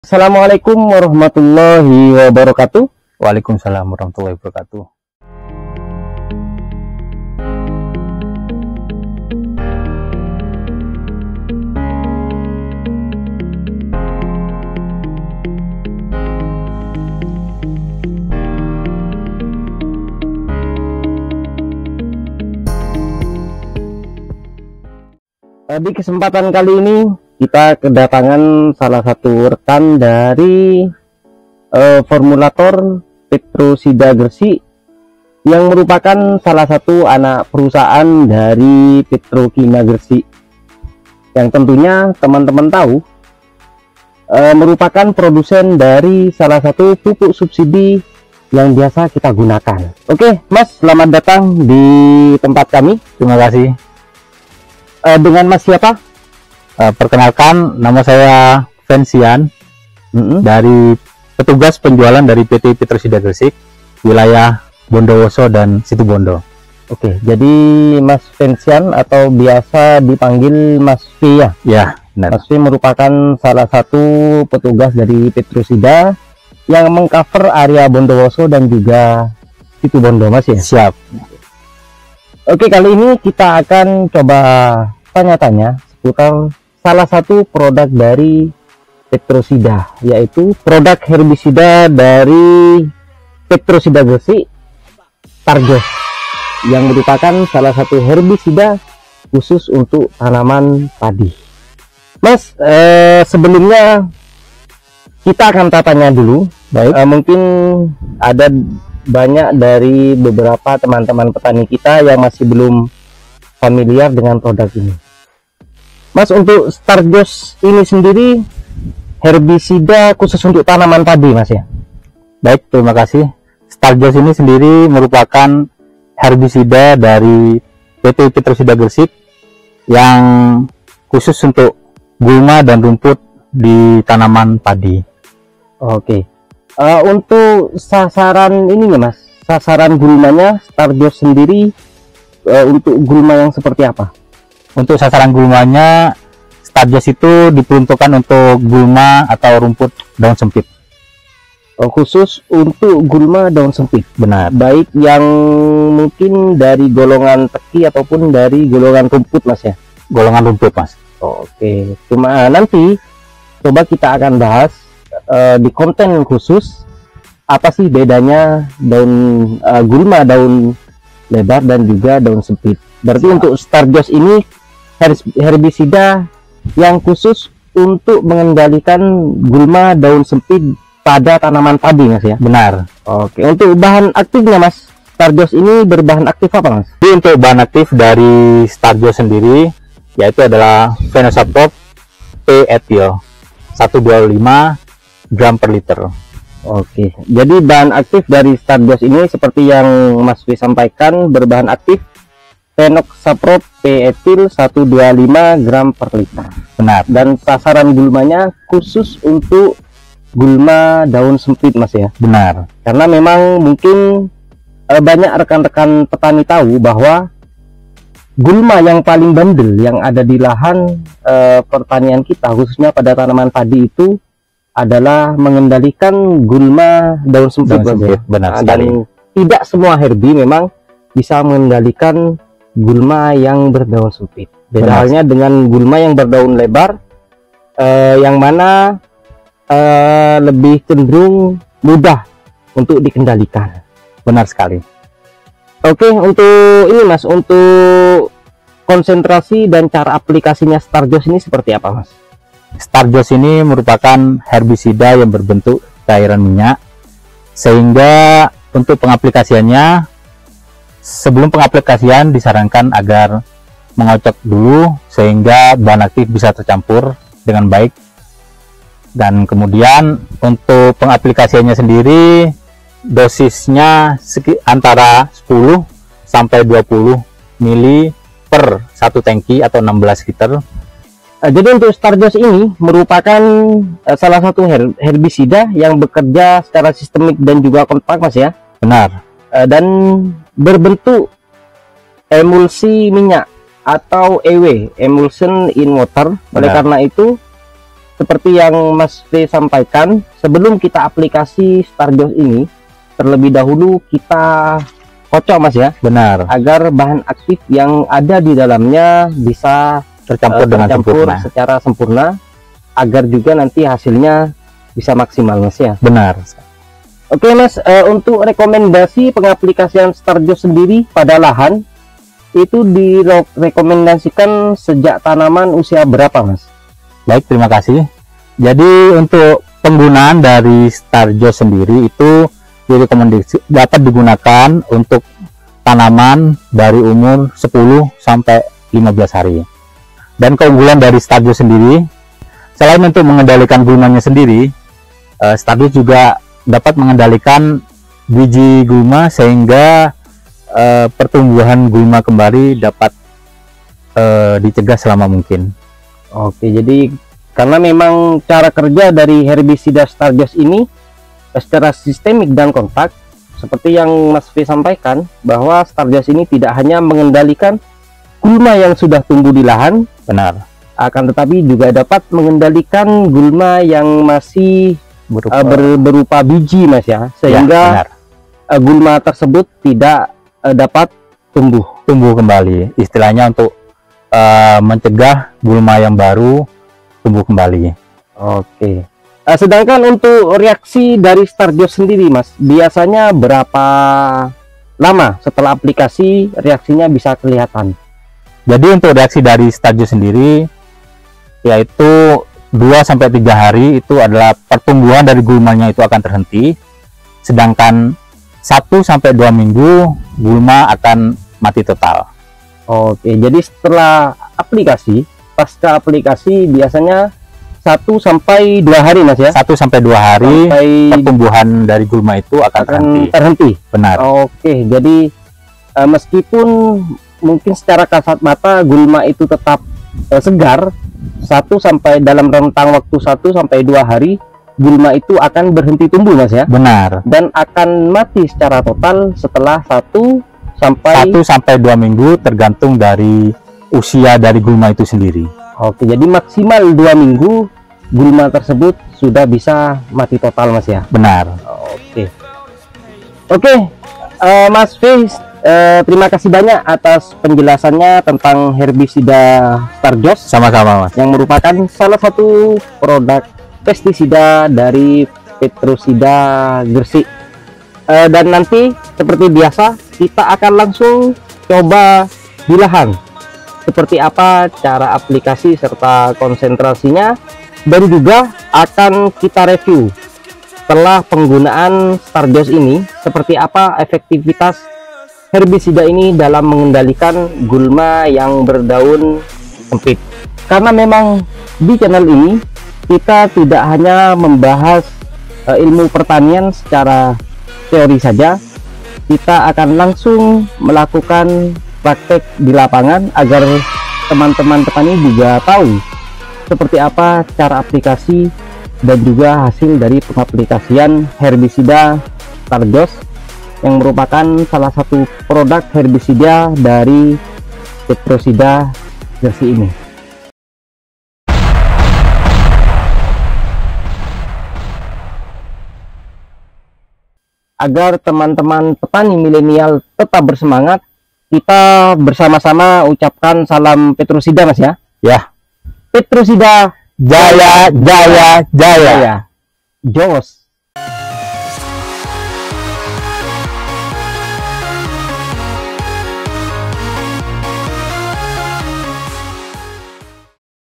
Assalamualaikum warahmatullahi wabarakatuh. Waalaikumsalam warahmatullahi wabarakatuh. Di kesempatan kali ini kita kedatangan salah satu rekan dari formulator Petrosida Gresik yang merupakan salah satu anak perusahaan dari Petrokimia Gresik, yang tentunya teman-teman tahu merupakan produsen dari salah satu pupuk subsidi yang biasa kita gunakan. Oke Mas, selamat datang di tempat kami. Terima kasih. Dengan Mas siapa? Perkenalkan, nama saya Vensian, dari petugas penjualan dari PT Petrosida Gresik, wilayah Bondowoso dan Situbondo. Oke, jadi Mas Vensian atau biasa dipanggil Mas V ya? Ya, benar. Mas V merupakan salah satu petugas dari Petrosida yang mengcover area Bondowoso dan juga Situbondo, Mas ya? Siap. Oke, kali ini kita akan coba tanya-tanya seputar salah satu produk dari Petrosida, yaitu produk herbisida dari Petrosida Gresik, Starjos, yang merupakan salah satu herbisida khusus untuk tanaman padi. Mas, sebelumnya kita akan tanya dulu. Baik. Mungkin ada banyak dari beberapa teman-teman petani kita yang masih belum familiar dengan produk ini. Mas, untuk Starjos ini sendiri herbisida khusus untuk tanaman padi, Mas ya? Baik, terima kasih. Starjos ini sendiri merupakan herbisida dari PT Petrosida Gresik yang khusus untuk gulma dan rumput di tanaman padi. Oke. Untuk sasaran ininya, Mas, sasaran gulmanya Starjos sendiri untuk gulma yang seperti apa? Untuk sasaran gulmanya, Starjos itu diperuntukkan untuk gulma atau rumput daun sempit. Khusus untuk gulma daun sempit. Benar. Baik yang mungkin dari golongan teki ataupun dari golongan rumput, Mas ya? Golongan rumput, Mas. Oke. Cuma nanti coba kita akan bahas di konten khusus apa sih bedanya daun gulma daun lebar dan juga daun sempit. Berarti untuk Starjos ini herbisida yang khusus untuk mengendalikan gulma daun sempit pada tanaman padi, Mas ya? Benar. Oke. Untuk bahan aktifnya, Mas, Starjos ini berbahan aktif apa, Mas? Jadi untuk bahan aktif dari Starjos sendiri yaitu adalah Fenosaprop P-etil 125 gram per liter. Oke, jadi bahan aktif dari Starjos ini seperti yang Mas V sampaikan, berbahan aktif Fenosaprop P-etil 125 gram per liter. Benar. Dan sasaran gulmanya khusus untuk gulma daun sempit, Mas ya? Benar. Karena memang mungkin banyak rekan-rekan petani tahu bahwa gulma yang paling bandel yang ada di lahan pertanian kita, khususnya pada tanaman padi, itu adalah mengendalikan gulma daun sempit. Benar Dan sekali. tidak semua herbi memang bisa mengendalikan gulma yang berdaun sempit. Beda halnya dengan gulma yang berdaun lebar, yang mana lebih cenderung mudah untuk dikendalikan. Benar sekali. Oke, untuk ini, Mas, untuk konsentrasi dan cara aplikasinya Starjos ini seperti apa, Mas? Starjos ini merupakan herbisida yang berbentuk cairan minyak, sehingga untuk pengaplikasiannya, sebelum pengaplikasian disarankan agar mengocok dulu sehingga bahan aktif bisa tercampur dengan baik. Dan kemudian untuk pengaplikasiannya sendiri, dosisnya antara 10 sampai 20 mili per satu tangki atau 16 liter. Jadi untuk Starjos ini merupakan salah satu herbisida yang bekerja secara sistemik dan juga kompak, Mas ya? Benar. Dan berbentuk emulsi minyak atau EW, emulsion in water. Oleh karena itu seperti yang Mas V sampaikan, sebelum kita aplikasi Starjos ini, terlebih dahulu kita kocok Mas ya, Benar. agar bahan aktif yang ada di dalamnya bisa Tercampur dengan sempurna. secara sempurna, agar juga nanti hasilnya bisa maksimal Mas ya. Benar. Oke Mas, untuk rekomendasi pengaplikasian Starjos sendiri pada lahan itu direkomendasikan sejak tanaman usia berapa Mas? Baik, terima kasih. Jadi untuk penggunaan dari Starjos sendiri itu dapat digunakan untuk tanaman dari umur 10 sampai 15 hari. Dan keunggulan dari Starjos sendiri, selain untuk mengendalikan gulmanya sendiri, Starjos juga dapat mengendalikan biji gulma sehingga pertumbuhan gulma kembali dapat dicegah selama mungkin. Oke, jadi karena memang cara kerja dari herbisida Starjos ini secara sistemik dan kontak, seperti yang Mas V sampaikan, bahwa Starjos ini tidak hanya mengendalikan gulma yang sudah tumbuh di lahan, Benar. akan tetapi juga dapat mengendalikan gulma yang masih berupa biji Mas ya, sehingga gulma tersebut tidak dapat tumbuh kembali. Istilahnya untuk mencegah gulma yang baru tumbuh kembali. Oke. Sedangkan untuk reaksi dari Starjos sendiri Mas, biasanya berapa lama setelah aplikasi reaksinya bisa kelihatan? Jadi untuk reaksi dari Starjos sendiri yaitu 2-3 hari itu adalah pertumbuhan dari gulmanya itu akan terhenti, sedangkan 1-2 minggu gulma akan mati total. Oke, jadi setelah aplikasi, pasca aplikasi biasanya 1-2 hari Mas ya? 1-2 hari Sampai pertumbuhan dari gulma itu akan terhenti. Benar. Oke, jadi meskipun mungkin secara kasat mata gulma itu tetap segar, dalam rentang waktu 1-2 hari gulma itu akan berhenti tumbuh Mas ya? Benar. Dan akan mati secara total setelah 1-2 minggu tergantung dari usia dari gulma itu sendiri. Oke, jadi maksimal 2 minggu gulma tersebut sudah bisa mati total Mas ya? Benar. Oke, Mas V, terima kasih banyak atas penjelasannya tentang herbisida Starjos. Sama-sama Mas. Yang merupakan salah satu produk pestisida dari Petrosida Gresik. Dan nanti seperti biasa kita akan langsung coba di lahan seperti apa cara aplikasi serta konsentrasinya, dan juga akan kita review setelah penggunaan Starjos ini seperti apa efektivitas herbisida ini dalam mengendalikan gulma yang berdaun sempit. Karena memang di channel ini kita tidak hanya membahas ilmu pertanian secara teori saja, kita akan langsung melakukan praktek di lapangan agar teman-teman petani juga tahu seperti apa cara aplikasi dan juga hasil dari pengaplikasian herbisida Starjos yang merupakan salah satu produk herbisida dari Petrosida Gresik ini. Agar teman-teman petani milenial tetap bersemangat, kita bersama-sama ucapkan salam Petrosida Mas ya. Ya. Petrosida Jaya, jaya, jaya. Jos.